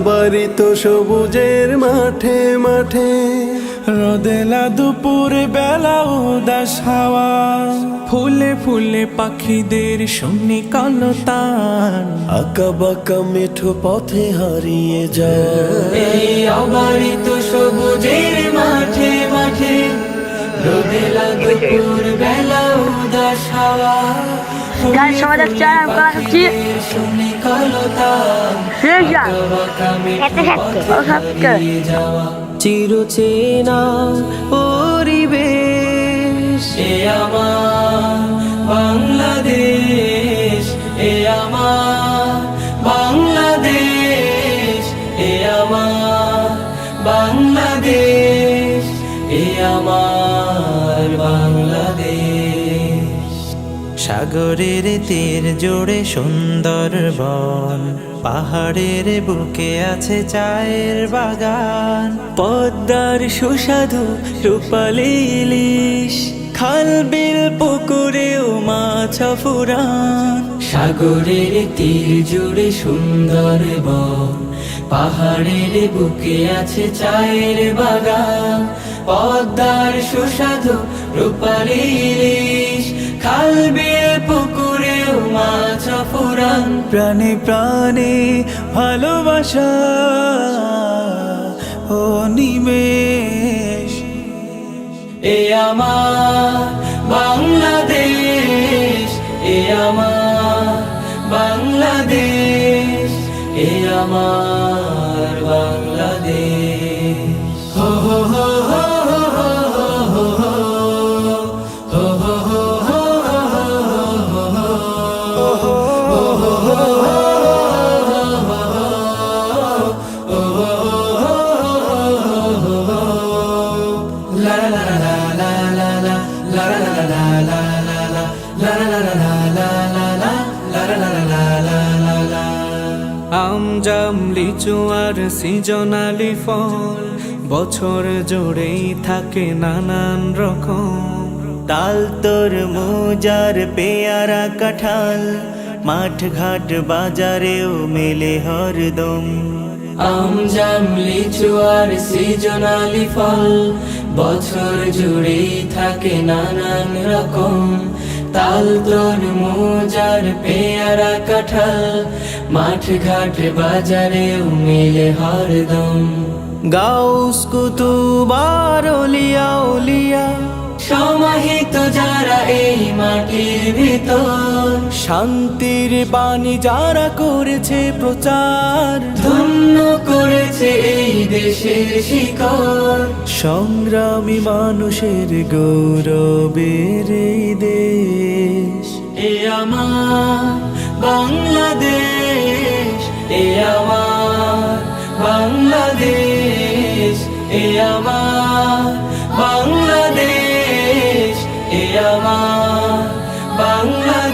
বাড়িত সবুজের মাঠে মাঠে রোদেলা দুপুর বেলা উদাস হাওয়া, ফুলে ফুলে পাখিদের শুনি কলতান, আঁকা বাঁকা মেঠো পথে হারিয়ে যায়। এই অবারিত সবুজের মাঠে মাঠে রোদেলা দুপুর বেলা উদাস হাওয়া, গান শোনা যাচ্ছে আর আমরা হচ্ছি শুনি কলতান, চিরচেনা পরিবেশ এ আমার বাংলাদেশ, এ আমার বাংলাদেশ, এ আমার বাংলাদেশ, এ আমার বাংলাদেশ। সাগরের তীর জোড়ে সুন্দর বন, পাহাড়ের বুকে আছে চায়ের বাগান, পদ্মার সুস্বাদু রূপালী ইলিশ, খাল বিল পুকুরেও মাছ ফুরান। সাগরের তীর জুড়ে সুন্দর বন, পাহাড়ের বুকে আছে চায়ের বাগান, পদ্মার সুস্বাদু রূপালী ইলিশ, খাল বিল পুকুরেও মাছ ফুরান। প্রাণে প্রাণে ভালোবাসা ও নিমেষ, এ আমার বাংলাদেশ, এ আমার বাংলাদেশ, এ আমার বাংলাদেশ। হো হো হো হো হো হো হো হো হো হো আম জাম লিচু আর সিজনালি ফল, বছর জুড়েই থাকে নানান রকম, তাল তরমুজ আর পেয়ারা কাঁঠাল, মাঠ ঘাট বাজারেও মেলে হরদম। আম জাম লিচু আর সিজনালি ফল, বছর জুড়েই থাকে নানান রকম, তাল তরমুজ আর পেয়ারা কাঁঠাল, মাঠ ঘাট বাজারেও মেলে হরদম। গাউস কুতুব আর ওলিয়া উলিয়া, সমাহিত যারা এই মাটির ভিতর, শান্তির বাণী যারা করেছে প্রচার, ধন্য করেছে এই দেশের শিকড়। সংগ্রামী মানুষের গৌরবের এই দেশ, এ আমার বাংলাদেশ, এ আমার বাংলাদেশ, এ আমার বাংলাদেশ, এ আমার বাংলাদেশ।